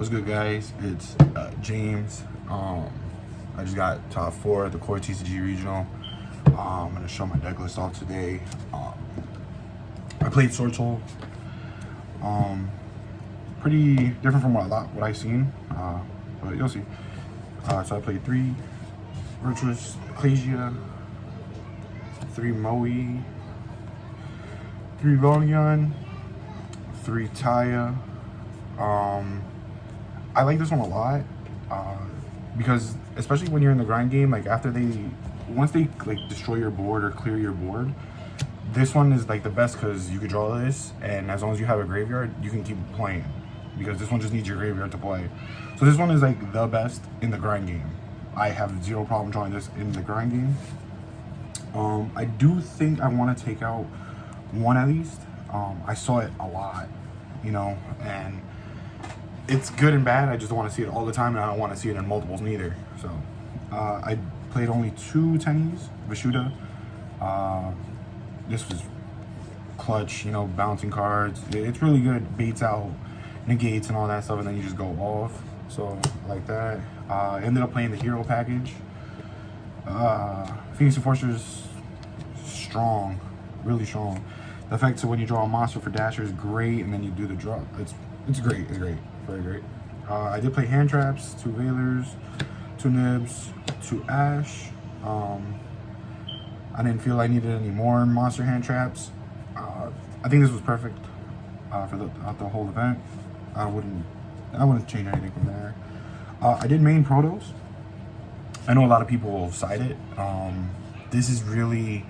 What's good, guys? It's James. I just got top 4 at the Core TCG Regional. I'm gonna show my deck list off today. I played Swordsoul. Pretty different from what I've seen, but you'll see. So I played 3 Virtuous Ecclesia, 3 Moe, 3 Volion, 3 Taya. I like this one a lot because especially when you're in the grind game, like once they like destroy your board or clear your board, this one is like the best because you could draw this, and as long as you have a graveyard, you can keep playing because this one just needs your graveyard to play. So this one is like the best in the grind game. I have zero problem drawing this in the grind game. I do think I want to take out one at least. I saw it a lot, you know, and it's good and bad. I just don't want to see it all the time, and I don't want to see it in multiples neither. So I played only 2 tennies, Vishuddha. This was clutch, you know, bouncing cards. It's really good, baits out, negates and all that stuff, and then you just go off. So I like that. Ended up playing the hero package. Phoenix Enforcer's strong, really strong. The fact that when you draw a monster for Dasher is great, and then you do the draw. It's great. It's great. Very great. I did play hand traps, 2 Veilers, 2 Nibs, 2 Ash. I didn't feel I needed any more monster hand traps. I think this was perfect for the whole event. I wouldn't change anything from there. I did main Protos. I know a lot of people will cite it. This is really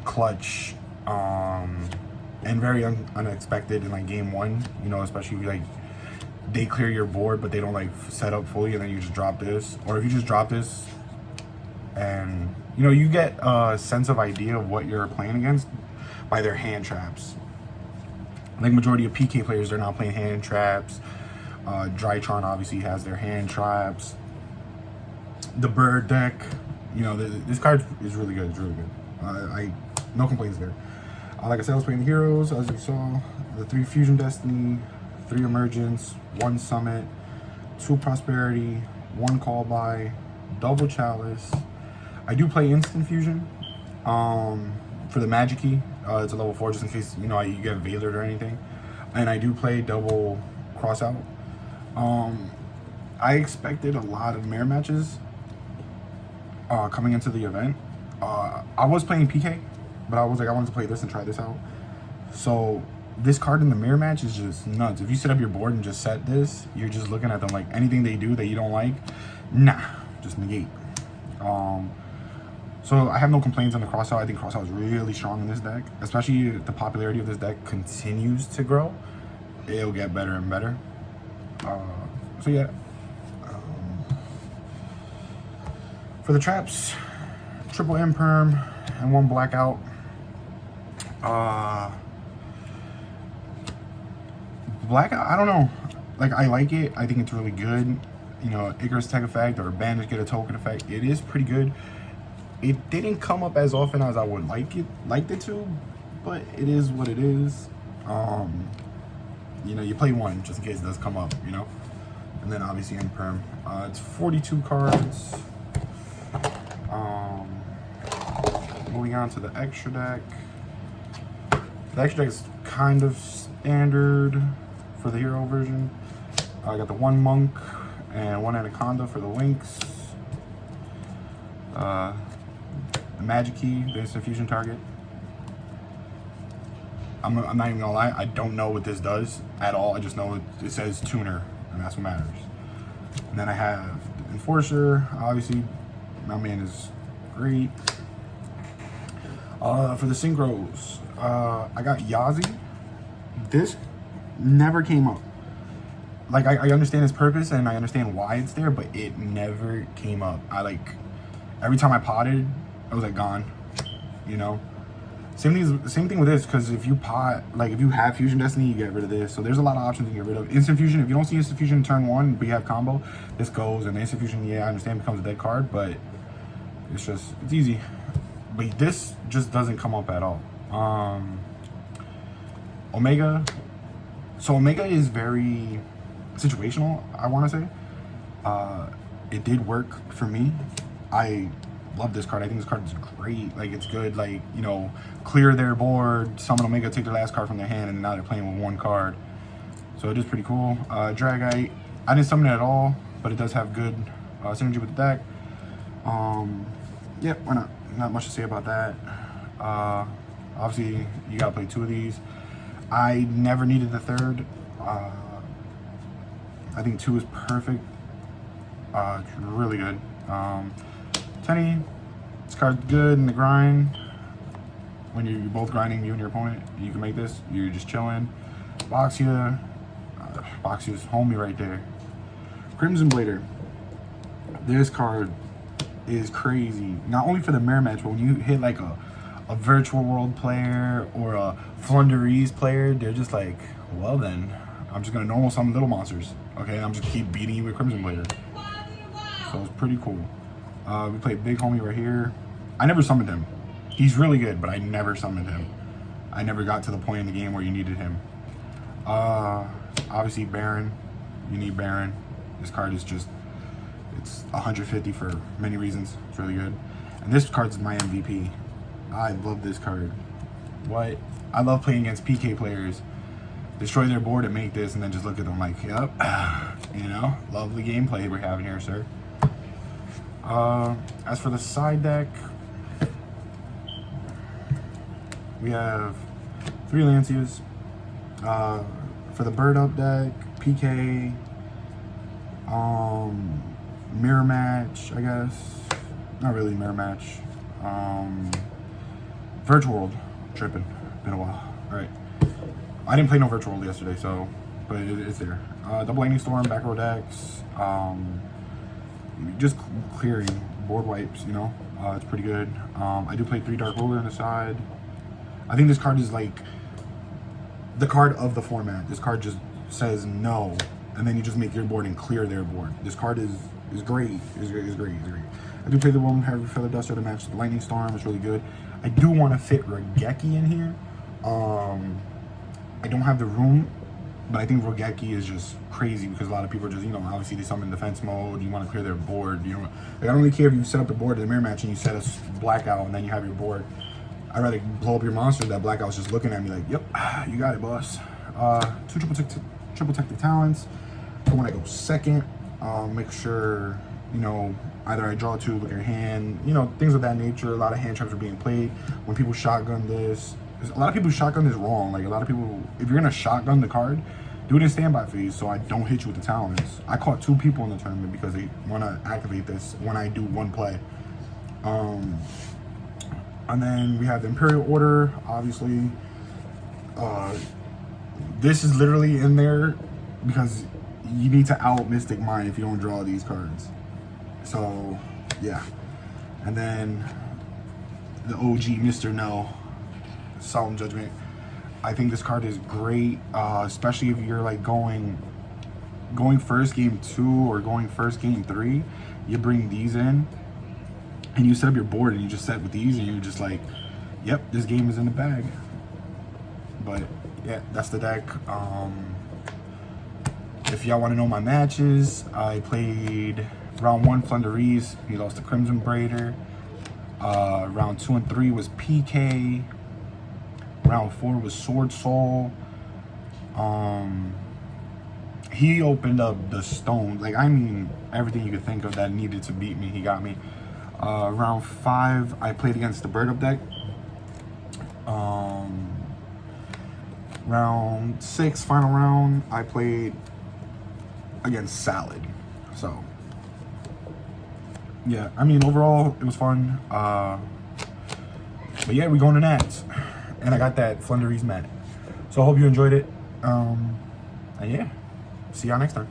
clutch and very unexpected in like game 1. You know, especially if you, like, they clear your board, but they don't like set up fully, and then you just drop this. Or if you just drop this, and you know, you get a sense of idea of what you're playing against by their hand traps. Like majority of PK players, they're not playing hand traps. Drytron obviously has their hand traps. The bird deck, you know, this card is really good. It's really good. No complaints there. Like I said, I was playing the heroes, as you saw. The 3 Fusion Destiny, 3 Emergence, 1 Summit, 2 Prosperity, 1 Call By, double Chalice. I do play Instant Fusion for the Magic Key. It's a level 4 just in case, you know, you get Veilered or anything. And I do play double Crossout. I expected a lot of mirror matches coming into the event. I was playing PK, but I was like, I wanted to play this and try this out. So this card in the mirror match is just nuts. If you set up your board and just set this, you're just looking at them like anything they do that you don't like, nah, just negate. So I have no complaints on the Crossout. I think Crossout is really strong in this deck, especially if the popularity of this deck continues to grow. It'll get better and better. So yeah. For the traps, triple Imperm and 1 Blackout. Blackout, I don't know. Like, I like it. I think it's really good. You know, Icarus Tech effect or Bandage get a token effect. It is pretty good. It didn't come up as often as I would liked it to, but it is what it is. You know, you play 1 just in case it does come up, you know. And then obviously Imperm. It's 42 cards. Moving on to the extra deck. The extra deck is kind of standard for the hero version. I got the 1 Monk and 1 Anaconda for the links. The Magic Key, the instant fusion target. I'm not even gonna lie, I don't know what this does at all. I just know it says tuner, and that's what matters. And then I have the Enforcer. Obviously, my man is great. For the synchros, I got Yazi. This never came up. Like, I understand its purpose and I understand why it's there, but it never came up. Every time I potted, I was like gone, you know. Same thing with this, because if you pot, like if you have Fusion Destiny, you get rid of this. So there's a lot of options you get rid of. Instant Fusion, if you don't see Instant Fusion turn 1, but you have combo, this goes, and Instant Fusion, yeah, I understand, becomes a dead card, but it's easy. But this just doesn't come up at all. Omega. So Omega is very situational, I want to say. It did work for me. I love this card. I think this card is great. Like, it's good. Like, you know, clear their board, summon Omega, take their last card from their hand, and now they're playing with one card. So it is pretty cool. Dragite, I didn't summon it at all, but it does have good synergy with the deck. Yeah, why not? Not much to say about that. Obviously, you gotta play 2 of these. I never needed the third. I think 2 is perfect. It's really good. Tenny, this card's good in the grind. When you're both grinding, you and your opponent, you can make this. You're just chilling. Boxia, Boxia's homie right there. Crimson Blader. This card is crazy. Not only for the mirror match, but when you hit like a virtual world player or a Flunderies player, they're just like, well then, I'm just gonna normal summon little monsters. Okay, I'm just keep beating you with Crimson Blader. So it's pretty cool. We played Big Homie right here. I never summoned him. He's really good, but I never summoned him. I never got to the point in the game where you needed him. Obviously Baron. You need Baron. This card is just, it's 150 for many reasons. It's really good. And this card's my MVP. I love this card. What? I love playing against PK players. Destroy their board and make this, and then just look at them like, yep. You know, lovely gameplay we're having here, sir. As for the side deck, we have 3 Lancias. For the bird up deck, PK, mirror match, I guess. Not really mirror match. Virtual World, tripping. Been a while. All right. I didn't play no Virtual World yesterday, so, but it's there. Double Lightning Storm, back row decks. Just clearing board wipes, you know. It's pretty good. I do play 3 Dark Ruler on the side. I think this card is like the card of the format. This card just says no, and then you just make your board and clear their board. This card is great. Is great. I do play the Woman Heavy Feather Duster to match the Lightning Storm. It's really good. I do want to fit Regeki in here. I don't have the room, but I think Regeki is just crazy because a lot of people are just, you know, obviously they summon defense mode. You want to clear their board. You know, like, I don't really care if you set up the board in the mirror match and you set a blackout and then you have your board. I'd rather blow up your monster. That blackout's just looking at me like, yep, you got it, boss. 2 triple tactic talents. For when I go second, make sure, you know, either I draw 2, look at your hand, you know, things of that nature. A lot of hand traps are being played. When people shotgun this, a lot of people shotgun this wrong. Like, a lot of people, if you're gonna shotgun the card, do it in standby phase so I don't hit you with the talents. I caught 2 people in the tournament because they want to activate this when I do 1 play. And then we have the Imperial Order, obviously. This is literally in there because you need to out Mystic Mind if you don't draw these cards. So, yeah. And then the OG Mr. No, Solemn Judgment. I think this card is great, especially if you're like going first game 2 or going first game 3. You bring these in and you set up your board and you just set with these and you're just like, yep, this game is in the bag. But yeah, that's the deck. If y'all want to know my matches, I played round 1 Flunderies. He lost to Crimson Braider. Round 2 and 3 was PK. Round 4 was Swordsoul. He opened up the stone. Like, I mean, everything you could think of that needed to beat me, he got me. Round 5, I played against the Bird Up deck. Round 6, final round, I played against Salad. So, yeah, I mean, overall, it was fun. But yeah, we're going to Nats. And I got that Flunderies mat. So I hope you enjoyed it. And yeah, see y'all next time.